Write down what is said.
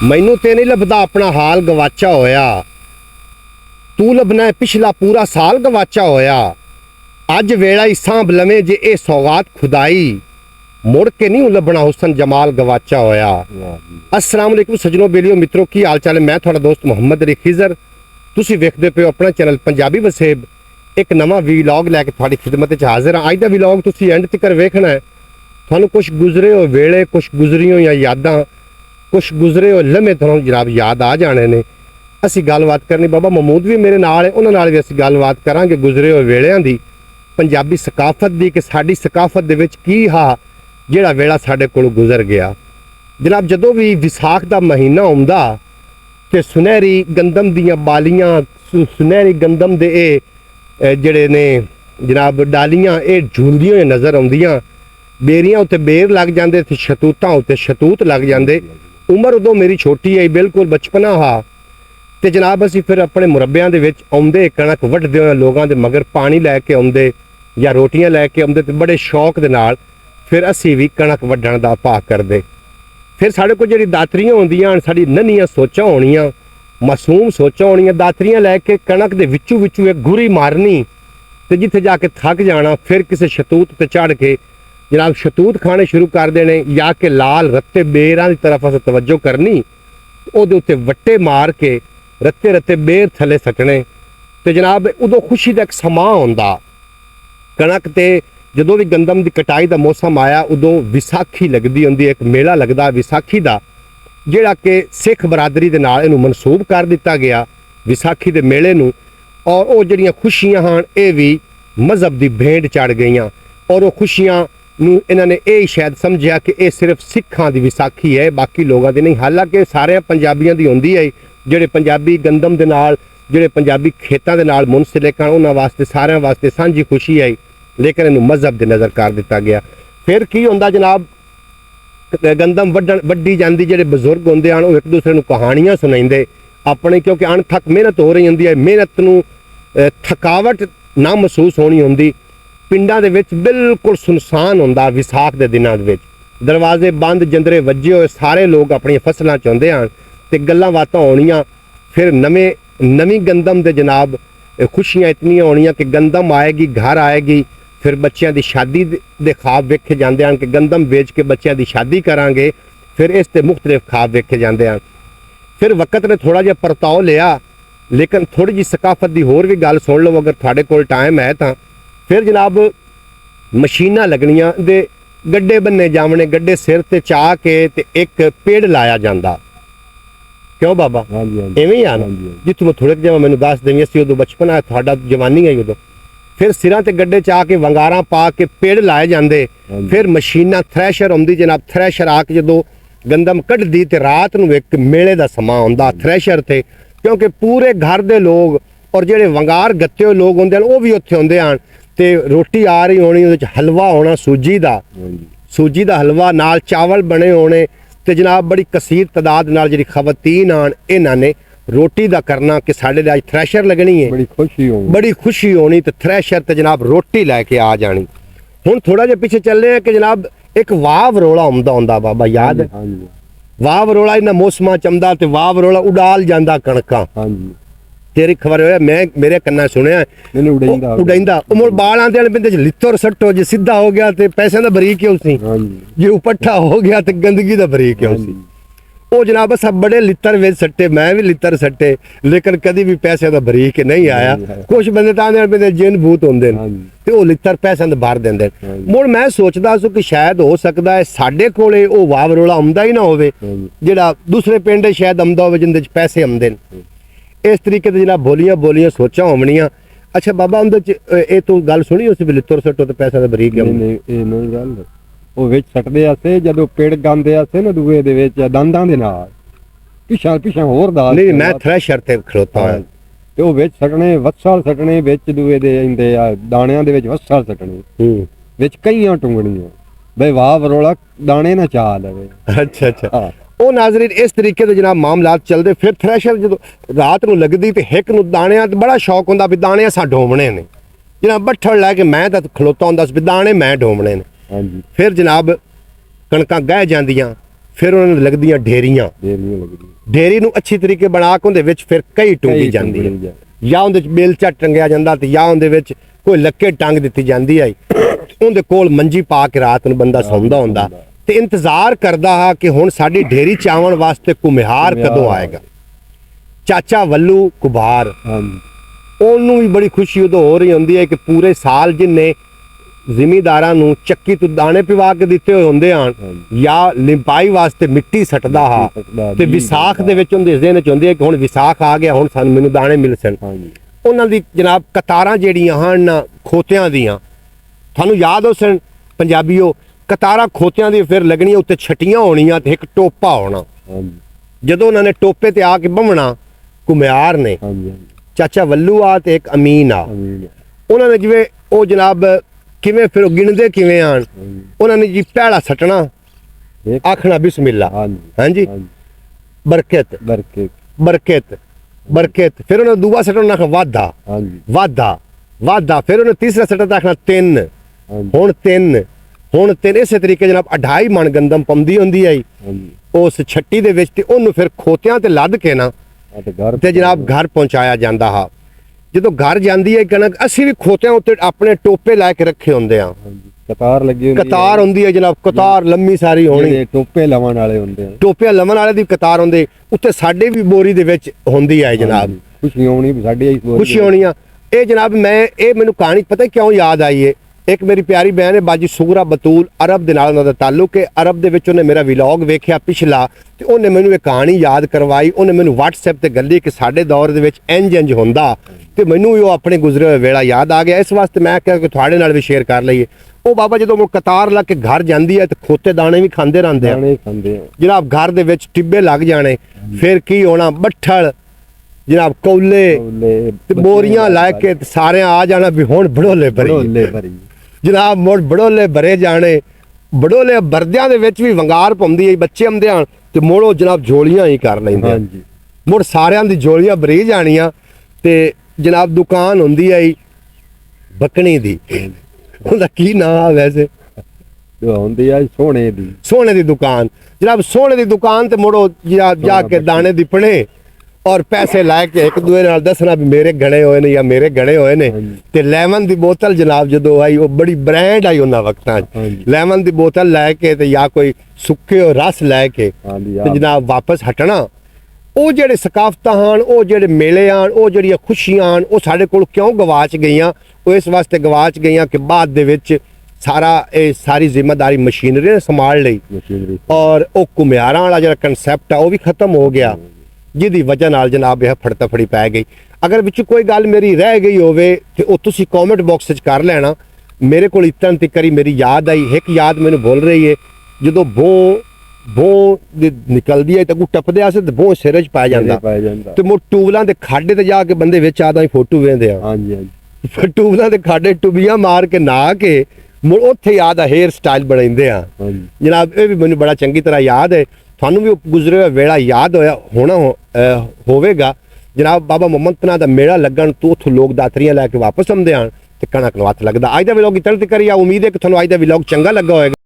ਮੈਨੂੰ ਤੇ ਨਹੀਂ ਲੱਭਦਾ ਆਪਣਾ ਹਾਲ ਗਵਾਚਾ ਹੋਇਆ, ਤੂੰ ਲੱਭਣਾ ਪਿਛਲਾ ਪੂਰਾ ਸਾਲ ਗਵਾਚਾ ਹੋਇਆ। ਅੱਜ ਵੇਲਾ ਹੀ ਸਾਂਭ ਲਵੇਂ ਜੇ ਇਹ ਸੌਗਾਤ ਖੁਦਾਈ, ਮੁੜ ਕੇ ਨਹੀਂ ਲੱਭਣਾ ਹੁਸਨ ਜਮਾਲ ਗਵਾਚਾ ਹੋਇਆ। अस्सलाम वालेकुम सजनों बेलियो मित्रों, की हाल चाल है? मैं थोड़ा दोस्त मुहम्मद अली खिजर, तुसी वेखदे पे हो अपना चैनल पंजाबी वसेब। एक नवा वीलॉग लैके थोड़ी खिदमत च हाजिर हाँ। अज दा वीलॉग तुसी एंड तक वेखना है। थानू कुछ गुजरे हो वेले, कुछ गुजरी हो यादां, कुछ गुजरे हो लम्हे थानू जनाब याद आ जाने ने। असी गलबात करनी, बाबा महमूद भी मेरे नाल है, उन्हां नाल भी असी गलबात करांगे गुजरे हो वेलियां दी, पंजाबी सकाफत दी, कि साडी सकाफत दे विच की हा जिहड़ा वेला साडे कोलों गुजर गया। जनाब जदों भी विसाख का महीना आउंदा ते सुनहरी गंदम दियां बालियां, सुनहरी गंदम दे जिहड़े ने जनाब डालियां ये झूलदियां होई नज़र आउंदियां। बेरियां उत्ते बेर लग जांदे ते शतूतां उत्ते शतूत लग जांदे। उम्र उदों मेरी छोटी है, बिल्कुल बचपना हा। ते जनाब असीं फिर अपने मुरब्बियां दे विच आउंदे, कणक वड्डदे होए लोगां दे मगर पानी लैके आउंदे या रोटियां लैके आउंदे, ते बड़े शौक दे नाल फिर असीं भी कणक वड्डण दा भाग करदे। फिर साढ़े को जी दातरियां होंदियां, साड़ी नन्हियां सोचां होनियां, मासूम सोचां होनियां, दातरियां लैके कणक दे विचों विचों एक गुरी मारनी ते जिथे जाके थक जाना, फिर किसी शतूत ते चढ़ के जनाब शतूत खाने शुरू कर देने, या कि लाल रत्ते बेरां दी तरफ अस तवज्जो करनी, ओहदे उत्ते वट्टे मार के रत्ते रत्ते बेर थले सटने। ते जनाब उदों खुशी दा एक समां हुंदा। कणक ते जदों भी गंदम की कटाई का मौसम आया, उदों विसाखी लगती होंदी, एक मेला लगता विसाखी का, जिहड़ा कि सिख बरादरी के नाल इहनूं मनसूब कर दिता गया विसाखी के मेले नूं। और वो जिहड़ियां खुशियां हन ये भी मजहब की भेंट चढ़ गईयां, और वो खुशियां नूं इन्हां ने ये शायद समझिया कि ये सिर्फ सिखां की विसाखी है, बाकी लोगों की नहीं। हालांकि सारे पंजाबियों की होंदी है, जिहड़े पंजाबी गंदम के नाल, जिहड़े पंजाबी खेतां दे नाल मुनसलिक हन, उन्हां वास्ते सारिਆਂ वास्ते सांझी खुशी है, लेकिन इन्हूं मजहब की नज़र कर दिता गया। फिर की होंदा जनाब, गंदम वड्डी जाती, जिहड़े बजुर्ग होंदे हन वो एक दूसरे नूं कहानियां सुणाइंदे अपने, क्योंकि अणथक मेहनत हो रही होंदी है, मेहनत नूं थकावट ना महसूस होनी होंदी। पिंडां दे विच बिल्कुल सुनसान होंदा विसाख दे दिनां दे विच, दरवाजे बंद, जंदरे वज्जे होए, सारे लोग अपनी फसलां चाहुंदे हन ते गल्लां बातां होणियां। फिर नवीं गंदम दे जनाब खुशियां इतनियां होणियां कि गंदम आएगी, घर आएगी। फिर बच्चों की शादी दे ख्वाब वेखे जाते हैं कि गंदम बेच के बच्चों की शादी करांगे। फिर इस ते मुख्तलिफ ख्वाब वेखे जाते हैं। फिर वक्त ने थोड़ा जिहा परताव लिया, लेकिन थोड़ी जी सकाफत की होर भी गल सुन लो अगर थोड़े कोल टाइम है तो। फिर जनाब मशीनां लगनियां दे गड्ढे बन्ने जावने, गड्ढे सिर ते चा के ते एक पेड़ लाया जाता। क्यों बाबा? इवें ही आ ना, जितों मैं थोड़े जिहा मैनूं दस देवी, असीं उदों बचपन है, तुहाडा जवानी है उदों। फिर सिरां ते गड्ढे चा के वंगारां पा के पेड़ लाए जाते। फिर मशीनां थ्रैशर आउंदी जनाब, थ्रैशर आके जदों गंदम कढ़दी ते रात नूं एक मेले दा समां आउंदा थ्रैशर ते, क्योंकि पूरे घर दे लोग और जिहड़े वंगार गत्ते होए लोग होंदे हन वो भी उत्थे आउंदे हन। ते रोटी आ रही होनी, उहदे च हलवा होना सूजी दा हलवा, नाल चावल बने होने, ते जनाब बड़ी कसीर तादाद नाल जिहड़ी खवातीन आन इन्हां ने रोटी दा करना कि साढ़े लिए थ्रैशर लगनी है, बड़ी खुशी होनी। तो थ्रैशर ते जनाब रोटी लैके आ जानी। हुण थोड़ा जिहा पिछे चले हैं कि जनाब एक वाह वरोला हुंदा बाबा, याद है? वाह वरोला इन्हां मौसमां च आउंदा ते वाह वरोला उडाल जांदा कणकां। तेरी खबर होया, मैं मेरे कन्ना सुनिया उडाइंदा मुड़ बाल आंदे ने बिंदे च लित्तर सट्टो, जे सीधा हो गया ते पैसे दा बरीक क्यों सी, जे उपट्ठा हो गया ते गंदगी दा बरीक क्यों सी। वो जनाब सब बड़े लित्तर विच सट्टे, मैं भी लित्तर सट्टे, लेकिन कभी भी पैसे का बरीक नहीं आया। कुछ बंदे तां दे जिन भूत होंदे ते वो लित्तर पैसे दे भर देंदे। मुड़ मैं सोचदा सो कि शायद हो सकदा है साडे कोले वो वाह वरोला आउंदा ही ना होवे, जिहड़ा दूसरे पिंड शायद आउंदा होवे जिंदे च पैसे आउंदे ने। इस तरीके ते जनाब बोलियां सोचां होवणियां। अच्छा बाबा उंदे च ए तू गल सुनी उस लित्तर सट्टो ते पैसे दा बरीक गल ਉਹ ਵਿੱਚ ਸੱਟਦੇ ਆਸੇ ਜਦੋਂ ਪੇੜ ਗਾਂਦੇ ਆਸੇ ਨਾ ਦੂਏ ਦੇ ਵਿੱਚ ਦੰਦਾਂ ਦੇ ਨਾਲ ਪਿਛਾਂ ਹੋਰ ਦਾ ਨਹੀਂ, ਮੈਂ ਥ੍ਰੈਸ਼ਰ ਤੇ ਖਲੋਤਾ ਹੋਇਆ ਤੇ ਉਹ ਵਿੱਚ ਸੱਟਣੇ ਵੱਸਲ ਸੱਟਣੇ, ਵਿੱਚ ਦੂਏ ਦੇ ਇੰਦੇ ਆ ਦਾਣਿਆਂ ਦੇ ਵਿੱਚ ਵੱਸਲ ਸੱਟਣੇ, ਵਿੱਚ ਕਈਆਂ ਟੁੰਗਣੀਆਂ ਬਈ ਵਾਹ ਵਰੋਲਾ ਦਾਣੇ ਨਾ ਚਾ ਲਵੇ। ਅੱਛਾ ਉਹ ਨਾਜ਼ਰੀਨ ਇਸ ਤਰੀਕੇ ਦੇ ਜਨਾਬ ਮਾਮਲਾਤ ਚੱਲਦੇ। ਫਿਰ ਥ੍ਰੈਸ਼ਰ ਜਦੋਂ ਰਾਤ ਨੂੰ ਲੱਗਦੀ ਤੇ ਹਿੱਕ ਨੂੰ ਦਾਣਿਆਂ ਤੇ ਬੜਾ ਸ਼ੌਕ ਹੁੰਦਾ ਵੀ ਦਾਣੇ ਅਸਾਂ ਢੋਮਣੇ ਨੇ। ਜਨਾਬ ਬੱਠਲ ਲੈ ਕੇ ਮੈਂ ਤਾਂ ਖਲੋਤਾ ਹੁੰਦਾ ਸੀ ਵੀ ਦਾਣੇ ਮੈਂ ਢੋਮਣੇ ਨੇ। फिर जनाब कणकां गह जांदियां, ਫਿਰ ਉਹਨਾਂ ਨੂੰ ਲੱਗਦੀਆਂ ਢੇਰੀਆਂ। ਦੇਰ ਨਹੀਂ ਲੱਗਦੀ। ਢੇਰੀ ਨੂੰ ਅੱਛੀ ਤਰੀਕੇ ਬਣਾ ਕੇ ਉਹਦੇ ਵਿੱਚ ਫਿਰ ਕਈ ਟੁੰਗੀ ਜਾਂਦੀ ਹੈ, ਜਾਂ ਉਹਦੇ ਵਿੱਚ ਬੇਲਚਾ ਟੰਗਿਆ ਜਾਂਦਾ ਤੇ ਜਾਂ ਉਹਦੇ ਵਿੱਚ ਕੋਈ ਲੱਕੇ ਟੰਗ ਦਿੱਤੀ ਜਾਂਦੀ ਹੈ। ਉਹਦੇ ਕੋਲ ਮੰਜੀ ਪਾ ਕੇ ਰਾਤ ਨੂੰ ਬੰਦਾ ਸੌਂਦਾ ਹੁੰਦਾ ਤੇ ਇੰਤਜ਼ਾਰ ਕਰਦਾ ਹਾਂ ਕਿ ਹੁਣ ਸਾਡੀ ਢੇਰੀ ਚਾਵਣ ਵਾਸਤੇ ਘੁਮਿਆਰ ਕਦੋਂ ਆਏਗਾ। ਚਾਚਾ ਵੱਲੂ ਕੁਬਾਰ, ਹਾਂਜੀ ਉਹਨੂੰ ਵੀ ਬੜੀ ਖੁਸ਼ੀ ਉਦੋਂ ਹੋ ਰਹੀ ਹੁੰਦੀ ਹੈ ਕਿ ਪੂਰੇ ਸਾਲ ਜਿੰਨੇ ਜ਼ਿਮੀਦਾਰਾਂ ਨੂੰ ਚੱਕੀ ਤੋਂ ਦਾਣੇ ਪਿਵਾ ਕੇ ਦਿੱਤੇ ਹੋਏ ਹੁੰਦੇ ਹਨ ਜਾਂ ਲਿੰਪਾਈ ਵਾਸਤੇ ਮਿੱਟੀ ਸੱਟਦਾ ਹਾਂ ਤੇ ਵਿਸਾਖ ਦੇ ਵਿੱਚ ਉਹਦੇ ਜ਼ਿਹਨ ਚ ਹੁੰਦੀ ਹੈ ਕਿ ਹੁਣ ਵਿਸਾਖ ਆ ਗਿਆ, ਹੁਣ ਸਾਨੂੰ ਮੈਨੂੰ ਦਾਣੇ ਮਿਲ ਸਨ। ਉਹਨਾਂ ਦੀ ਜਨਾਬ ਕਤਾਰਾਂ ਜਿਹੜੀਆਂ ਹਨ ਖੋਤਿਆਂ ਦੀਆਂ, ਤੁਹਾਨੂੰ ਯਾਦ ਹੋ ਸਨ ਪੰਜਾਬੀਓ, ਕਤਾਰਾਂ ਖੋਤਿਆਂ ਦੀ ਫਿਰ ਲੱਗਣੀਆਂ, ਉੱਤੇ ਛਟੀਆਂ ਹੋਣੀਆਂ ਤੇ ਇੱਕ ਟੋਪਾ ਹੋਣਾ। ਜਦੋਂ ਉਹਨਾਂ ਨੇ ਟੋਪੇ ਤੇ ਆ ਕੇ ਬੰਮਣਾ ਘੁਮਿਆਰ ਨੇ, ਚਾਚਾ ਵੱਲੂ ਆ ਤੇ ਇੱਕ ਅਮੀਨ ਆ, ਉਹਨਾਂ ਨੇ ਜਿਵੇਂ ਉਹ ਜਨਾਬ ਕਿਵੇਂ ਫਿਰ ਉਹ ਗਿਣਦੇ ਕਿਵੇਂ ਆਣ, ਉਹਨਾਂ ਨੇ ਜੀ ਪਹਿਲਾ ਸੱਟਣਾ ਆਖਣਾ ਬਿਸਮਿਲ੍ਲਾ, ਹਾਂਜੀ ਬਰਕਤ ਬਰਕਤ ਬਰਕਤ ਬਰਕਤ, ਫਿਰ ਉਹਨੇ ਦੂਆ ਸੱਟਣਾ ਆਖਣਾ ਵਾਧਾ ਵਾਧਾ ਵਾਧਾ, ਫਿਰ ਉਹਨੇ ਤੀਸਰਾ ਸੱਟਣਾ ਆਖਣਾ ਤਿੰਨ, ਹੁਣ ਤਿੰਨ ਹੁਣ ਤਿੰਨ। ਇਸੇ ਤਰੀਕੇ ਜਨਾਬ 2.5 ਮਣ ਗੰਦਮ ਪੰਦੀ ਹੁੰਦੀ ਆਈ ਉਸ ਛੱਟੀ ਦੇ ਵਿੱਚ ਤੇ ਉਹਨੂੰ ਫਿਰ ਖੋਤਿਆਂ ਤੇ ਲੱਦ ਕੇ ਨਾ ਤੇ ਜਨਾਬ ਘਰ ਪਹੁੰਚਾਇਆ ਜਾਂਦਾ ਹਾ। ਜਦੋਂ ਘਰ ਜਾਂਦੀ ਹੈ ਕਣਕ, ਅਸੀਂ ਵੀ ਖੋਤਿਆਂ ਉੱਤੇ ਆਪਣੇ ਟੋਪੇ ਲਾ ਕੇ ਰੱਖੇ ਹੁੰਦੇ ਆ, ਕਤਾਰ ਲੱਗੀ ਹੁੰਦੀ, ਕਤਾਰ ਹੁੰਦੀ ਹੈ ਜਨਾਬ, ਕਤਾਰ ਲੰਮੀ ਸਾਰੀ ਹੋਣੀ, ਟੋਪੇ ਲਵਣ ਵਾਲੇ ਹੁੰਦੇ ਆ, ਟੋਪੇ ਲਵਣ ਵਾਲੇ ਦੀ ਕਤਾਰ ਹੁੰਦੇ, ਉੱਤੇ ਸਾਡੇ ਵੀ ਬੋਰੀ ਦੇ ਵਿੱਚ ਹੁੰਦੀ ਹੈ ਜਨਾਬ। ਖੁਸ਼ੀ ਆਉਣੀ ਵੀ ਸਾਡੇ ਖੁਸ਼ੀ ਹੋਣੀ ਆ। ਇਹ ਜਨਾਬ ਇਹ ਮੈਨੂੰ ਕਹਾਣੀ ਪਤਾ ਕਿਉਂ ਯਾਦ ਆਈ ਹੈ, ਇੱਕ ਮੇਰੀ ਪਿਆਰੀ ਭੈਣ ਹੈ ਬਾਜੀ ਸੁਗਰਾ ਬਤੂਲ, ਅਰਬ ਦੇ ਨਾਲ ਉਹਨਾਂ ਦਾ ਤਾਲੁਕ ਹੈ। ਅਰਬ ਦੇ ਵਿੱਚ ਉਹਨੇ ਮੇਰਾ ਵਲੌਗ ਵੇਖਿਆ ਪਿਛਲਾ ਤੇ ਉਹਨੇ ਮੈਨੂੰ ਇਹ ਕਹਾਣੀ ਯਾਦ ਕਰਵਾਈ। ਉਹਨੇ ਮੈਨੂੰ WhatsApp ਤੇ ਗੱਲੀ ਕਿ ਸਾਡੇ ਦੌਰ ਦੇ ਵਿੱਚ ਇੰਜ ਹੁੰਦਾ, ਤੇ ਮੈਨੂੰ ਵੀ ਉਹ ਆਪਣੇ ਗੁਜ਼ਰੇ ਹੋਏ ਵੇਲਾ ਯਾਦ ਆ ਗਿਆ। ਇਸ ਵਾਸਤੇ ਮੈਂ ਕਿਹਾ ਕਿ ਤੁਹਾਡੇ ਨਾਲ ਵੀ ਸ਼ੇਅਰ ਕਰ ਲਈਏ। ਉਹ ਬਾਬਾ ਜਦੋਂ ਉਹ ਕਤਾਰ ਲਾ ਕੇ ਘਰ ਜਾਂਦੀ ਹੈ ਤੇ ਖੋਤੇ ਦਾਣੇ ਵੀ ਖਾਂਦੇ ਰਹਿੰਦੇ ਆ ਜਨਾਬ, ਘਰ ਦੇ ਵਿੱਚ ਟਿੱਬੇ ਲੱਗ ਜਾਣੇ, ਫਿਰ ਕੀ ਹੋਣਾ, ਬੱਠਲ ਜਨਾਬ ਕੌਲੇ ਤੇ ਬੋਰੀਆਂ ਲੈ ਕੇ ਸਾਰਿਆਂ ਆ ਜਾਣਾ ਵੀ ਹੁਣ ਬੜੋਲੇ ਭਰੀ ਜਨਾਬ, ਮੁੜ ਬੜੋਲੇ ਭਰੇ ਜਾਣੇ। ਬੜੋਲੇ ਬਰਦਿਆਂ ਦੇ ਵਿੱਚ ਵੀ ਵੰਗਾਰ ਪਾਉਂਦੀ ਹੈ, ਬੱਚੇ ਆਉਂਦੇ ਹਨ ਤੇ ਮੋੜੋ ਜਨਾਬ ਝੋਲੀਆਂ ਹੀ ਕਰ ਲੈਂਦੇ, ਮੁੜ ਸਾਰਿਆਂ ਦੀ ਝੋਲੀਆਂ ਭਰੀ ਜਾਣੀਆਂ। ਤੇ ਜਨਾਬ ਦੁਕਾਨ ਹੁੰਦੀ ਹੈ ਬੱਕਣੀ ਦੀ, ਉਹਦਾ ਕੀ ਨਾਂ ਵੈਸੇ ਹੁੰਦੀ ਆ ਸੋਨੇ ਦੀ ਦੁਕਾਨ ਜਨਾਬ, ਸੋਨੇ ਦੀ ਦੁਕਾਨ ਤੇ ਮੁੜੋ ਜਾ ਕੇ ਦਾਣੇ ਦਿਪਣੇ ਔਰ ਪੈਸੇ ਲੈ ਕੇ ਇੱਕ ਦੂਏ ਨਾਲ ਦੱਸਣਾ ਵੀ ਮੇਰੇ ਗਣੇ ਹੋਏ ਨੇ ਜਾਂ ਮੇਰੇ ਗਣੇ ਹੋਏ ਨੇ। ਤੇ ਲੈਮਨ ਦੀ ਬੋਤਲ ਜਨਾਬ ਜਦੋਂ ਆਈ, ਉਹ ਬੜੀ ਬ੍ਰਾਂਡ ਆਈ ਉਹਨਾਂ ਵਕਤਾਂ 'ਚ, ਲੈਮਨ ਦੀ ਬੋਤਲ ਲੈ ਕੇ ਤੇ ਜਾਂ ਕੋਈ ਸੁੱਕੇ ਹੋ ਰਸ ਲੈ ਕੇ ਤੇ ਜਨਾਬ ਵਾਪਸ ਹਟਣਾ। ਉਹ ਜਿਹੜੇ ਸਕਾਫਤਾਂ ਹਨ, ਉਹ ਜਿਹੜੇ ਮੇਲੇ ਹਨ, ਉਹ ਜਿਹੜੀਆਂ ਖੁਸ਼ੀਆਂ ਹਨ, ਉਹ ਸਾਡੇ ਕੋਲ ਕਿਉਂ ਗਵਾਚ ਗਈਆਂ? ਉਹ ਇਸ ਵਾਸਤੇ ਗਵਾਚ ਗਈਆਂ ਕਿ ਬਾਅਦ ਦੇ ਵਿੱਚ ਸਾਰੀ ਜ਼ਿੰਮੇਦਾਰੀ ਮਸ਼ੀਨਰੀ ਨੇ ਸੰਭਾਲ ਲਈ ਔਰ ਉਹ ਘੁਮਿਆਰਾਂ ਵਾਲਾ ਜਿਹੜਾ ਕਨਸੈਪਟ ਆ ਉਹ ਵੀ ਖਤਮ ਹੋ ਗਿਆ, ਜਿਹਦੀ ਵਜ੍ਹਾ ਨਾਲ ਜਨਾਬ ਇਹ ਫੜਤਫੜੀ ਪੈ ਗਈ। ਅਗਰ ਵਿੱਚ ਕੋਈ ਗੱਲ ਮੇਰੀ ਰਹਿ ਗਈ ਹੋਵੇ ਤੇ ਉਹ ਤੁਸੀਂ ਕਮੈਂਟ ਬਾਕਸ 'ਚ ਕਰ ਲੈਣਾ। ਮੇਰੇ ਕੋਲ ਇਤਨ ਤੱਕਰੀ ਮੇਰੀ ਯਾਦ ਆਈ, ਇੱਕ ਯਾਦ ਮੈਨੂੰ ਭੁੱਲ ਰਹੀ ਹੈ, ਜਦੋਂ ਬੋ ਨਿਕਲਦੀ ਹੈ ਤਾਂ ਕੋ ਟੱਪਦੇ ਆਸੇ ਤੇ ਬੋ ਸਿਰ 'ਚ ਪੈ ਜਾਂਦਾ ਤੇ ਮੋ ਟੂਬਲਾਂ ਦੇ ਖਾਡੇ ਤੇ ਜਾ ਕੇ ਬੰਦੇ ਵਿੱਚ ਆਦਾ ਹੀ ਫੋਟੋ ਵੇਂਦੇ ਆ, ਫਿਰ ਟੂਬਲਾਂ ਦੇ ਖਾਡੇ ਟੁਬੀਆਂ ਮਾਰ ਕੇ ਨਹਾ ਕੇ ਮੁੜ ਉੱਥੇ ਯਾਦ ਆ ਹੇਅਰ ਸਟਾਈਲ ਬਣਾਉਂਦੇ ਆ ਜਨਾਬ। ਇਹ ਵੀ ਮੈਨੂੰ ਬੜਾ ਚੰਗੀ ਤਰ੍ਹਾਂ ਯਾਦ ਹੈ, ਤੁਹਾਨੂੰ ਵੀ ਗੁਜ਼ਰੇ ਹੋਇਆ ਵੇਲਾ ਯਾਦ ਹੋਵੇਗਾ ਜਨਾਬ। ਬਾਬਾ ਮੁਹੰਮਦ ਦਾ ਮੇਲਾ ਲੱਗਣ ਤੋਂ ਉੱਥੋਂ ਲੋਕ ਦਾਤਰੀਆਂ ਲੈ ਕੇ ਵਾਪਸ ਆਉਂਦੇ ਹਨ ਤੇ ਕਣਕ ਨੂੰ ਹੱਥ ਲੱਗਦਾ। ਅੱਜ ਦਾ ਵਲੌਗ ਇਤਨੇ ਤੱਕ ਕਰੀਆ, ਉਮੀਦ ਹੈ ਕਿ ਤੁਹਾਨੂੰ ਅੱਜ ਦਾ ਵਲੌਗ ਚੰਗਾ ਲੱਗਾ ਹੋਵੇਗਾ।